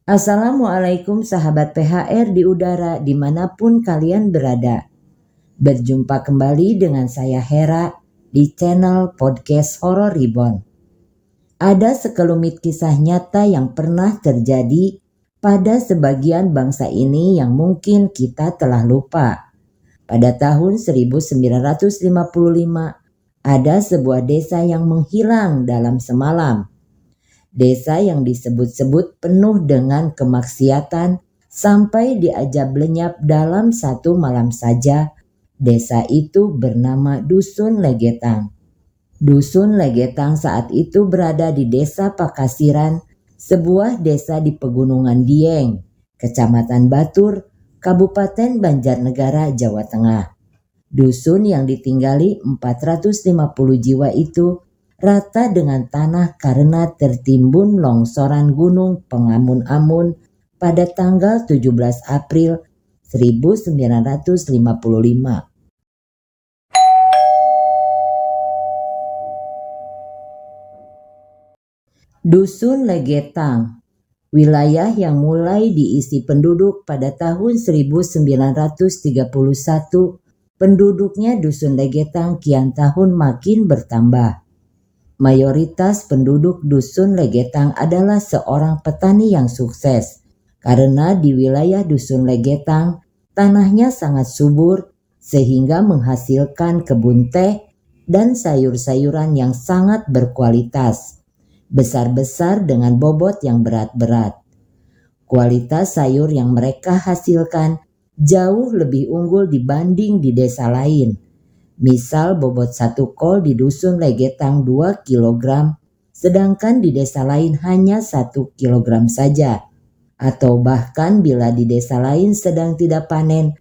Assalamualaikum sahabat PHR di udara dimanapun kalian berada. Berjumpa kembali dengan saya Hera di channel podcast Horror Reborn. Ada sekelumit kisah nyata yang pernah terjadi pada sebagian bangsa ini yang mungkin kita telah lupa. Pada tahun 1955 ada sebuah desa yang menghilang dalam semalam. Desa yang disebut-sebut penuh dengan kemaksiatan sampai diajab lenyap dalam satu malam saja. Desa itu bernama Dusun Legetang. Dusun Legetang saat itu berada di Desa Pakasiran, sebuah desa di Pegunungan Dieng, Kecamatan Batur, Kabupaten Banjarnegara, Jawa Tengah. Dusun yang ditinggali 450 jiwa itu rata dengan tanah karena tertimbun longsoran gunung Pengamun-Amun pada tanggal 17 April 1955. Dusun Legetang, wilayah yang mulai diisi penduduk pada tahun 1931, penduduknya Dusun Legetang kian tahun makin bertambah. Mayoritas penduduk Dusun Legetang adalah seorang petani yang sukses, karena di wilayah Dusun Legetang tanahnya sangat subur sehingga menghasilkan kebun teh dan sayur-sayuran yang sangat berkualitas, besar-besar dengan bobot yang berat-berat. Kualitas sayur yang mereka hasilkan jauh lebih unggul dibanding di desa lain. Misal bobot satu kol di Dusun Legetang 2 kg, sedangkan di desa lain hanya 1 kg saja. Atau bahkan bila di desa lain sedang tidak panen,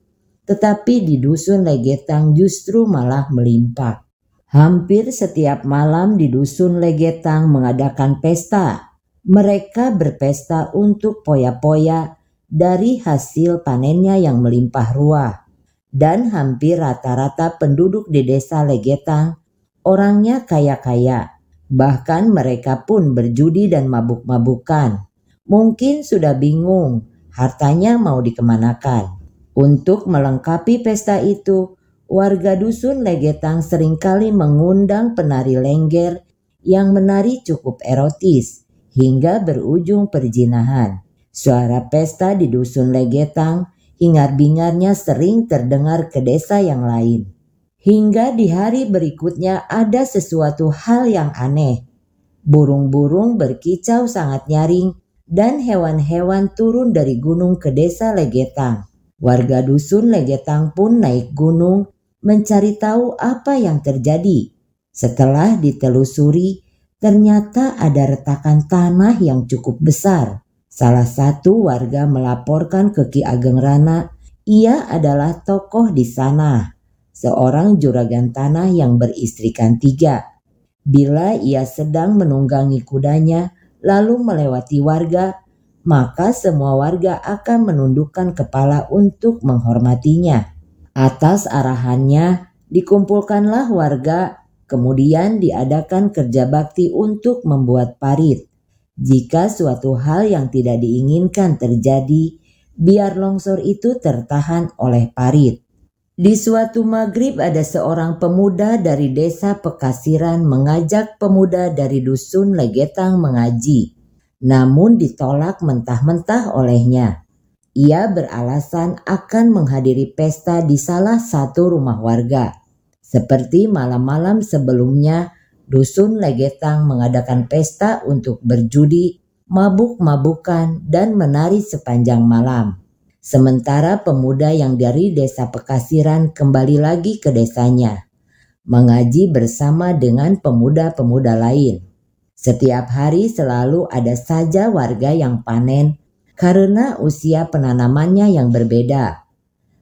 tetapi di Dusun Legetang justru malah melimpah. Hampir setiap malam di Dusun Legetang mengadakan pesta. Mereka berpesta untuk poya-poya dari hasil panennya yang melimpah ruah. Dan hampir rata-rata penduduk di desa Legetang orangnya kaya-kaya. Bahkan mereka pun berjudi dan mabuk-mabukan. Mungkin sudah bingung hartanya mau dikemanakan. Untuk melengkapi pesta itu, warga Dusun Legetang seringkali mengundang penari lengger yang menari cukup erotis hingga berujung perzinahan. Suara pesta di Dusun Legetang hingar-bingarnya sering terdengar ke desa yang lain. Hingga di hari berikutnya ada sesuatu hal yang aneh. Burung-burung berkicau sangat nyaring dan hewan-hewan turun dari gunung ke desa Legetang. Warga Dusun Legetang pun naik gunung mencari tahu apa yang terjadi. Setelah ditelusuri, ternyata ada retakan tanah yang cukup besar. Salah satu warga melaporkan ke Ki Ageng Rana, ia adalah tokoh di sana, seorang juragan tanah yang beristrikan 3. Bila ia sedang menunggangi kudanya lalu melewati warga, maka semua warga akan menundukkan kepala untuk menghormatinya. Atas arahannya dikumpulkanlah warga, kemudian diadakan kerja bakti untuk membuat parit. Jika suatu hal yang tidak diinginkan terjadi, biar longsor itu tertahan oleh parit. Di suatu maghrib ada seorang pemuda dari desa Pekasiran mengajak pemuda dari Dusun Legetang mengaji. Namun ditolak mentah-mentah olehnya. Ia beralasan akan menghadiri pesta di salah satu rumah warga. Seperti malam-malam sebelumnya, Dusun Legetang mengadakan pesta untuk berjudi, mabuk-mabukan, dan menari sepanjang malam. Sementara pemuda yang dari desa Pekasiran kembali lagi ke desanya, mengaji bersama dengan pemuda-pemuda lain. Setiap hari selalu ada saja warga yang panen karena usia penanamannya yang berbeda.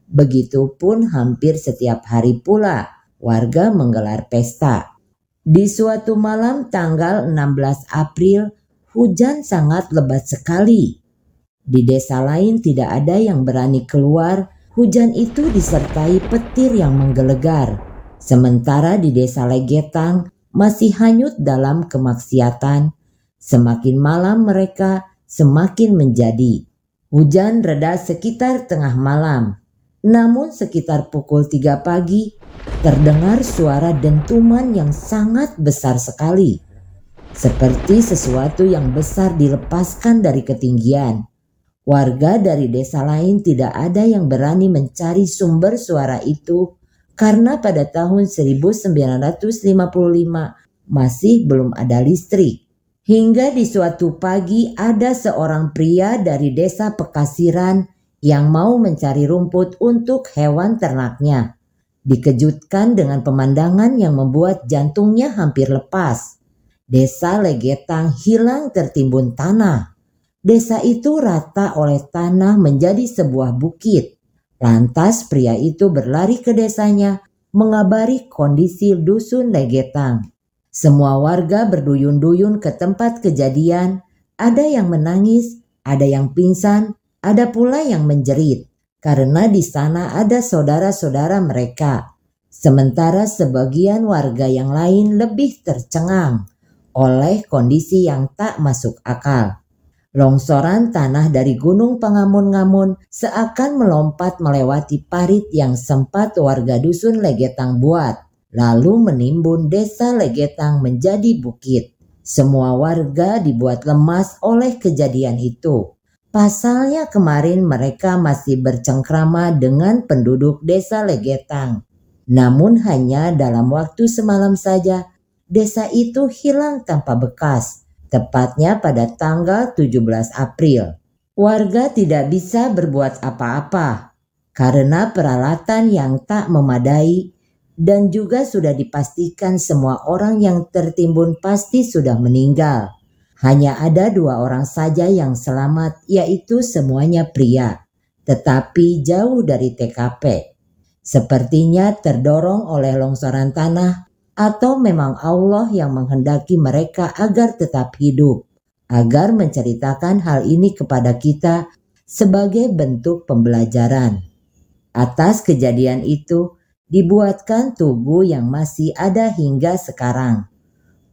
Begitupun hampir setiap hari pula warga menggelar pesta. Di suatu malam tanggal 16 April, hujan sangat lebat sekali. Di desa lain tidak ada yang berani keluar, hujan itu disertai petir yang menggelegar. Sementara di desa Legetang masih hanyut dalam kemaksiatan. Semakin malam mereka, semakin menjadi. Hujan reda sekitar tengah malam, namun sekitar pukul 3 pagi terdengar suara dentuman yang sangat besar sekali. Seperti sesuatu yang besar dilepaskan dari ketinggian. Warga dari desa lain tidak ada yang berani mencari sumber suara itu karena pada tahun 1955 masih belum ada listrik. Hingga di suatu pagi ada seorang pria dari desa Pekasiran yang mau mencari rumput untuk hewan ternaknya. Dikejutkan dengan pemandangan yang membuat jantungnya hampir lepas. Desa Legetang hilang tertimbun tanah. Desa itu rata oleh tanah menjadi sebuah bukit. Lantas pria itu berlari ke desanya mengabari kondisi dusun Legetang. Semua warga berduyun-duyun ke tempat kejadian, ada yang menangis, ada yang pingsan, ada pula yang menjerit, karena di sana ada saudara-saudara mereka. Sementara sebagian warga yang lain lebih tercengang oleh kondisi yang tak masuk akal. Longsoran tanah dari Gunung Pangamun-ngamun seakan melompat melewati parit yang sempat warga dusun Legetang buat. Lalu menimbun desa Legetang menjadi bukit. Semua warga dibuat lemas oleh kejadian itu. Pasalnya kemarin mereka masih bercengkrama dengan penduduk desa Legetang. Namun hanya dalam waktu semalam saja, desa itu hilang tanpa bekas. Tepatnya pada tanggal 17 April. Warga tidak bisa berbuat apa-apa karena peralatan yang tak memadai. Dan juga sudah dipastikan semua orang yang tertimbun pasti sudah meninggal. Hanya ada 2 orang saja yang selamat, yaitu semuanya pria, tetapi jauh dari TKP. Sepertinya terdorong oleh longsoran tanah atau memang Allah yang menghendaki mereka agar tetap hidup, agar menceritakan hal ini kepada kita sebagai bentuk pembelajaran. Atas kejadian itu, dibuatkan tugu yang masih ada hingga sekarang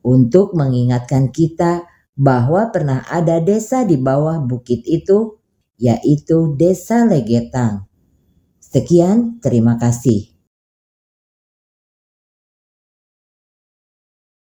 untuk mengingatkan kita bahwa pernah ada desa di bawah bukit itu, yaitu Desa Legetang. Sekian, terima kasih.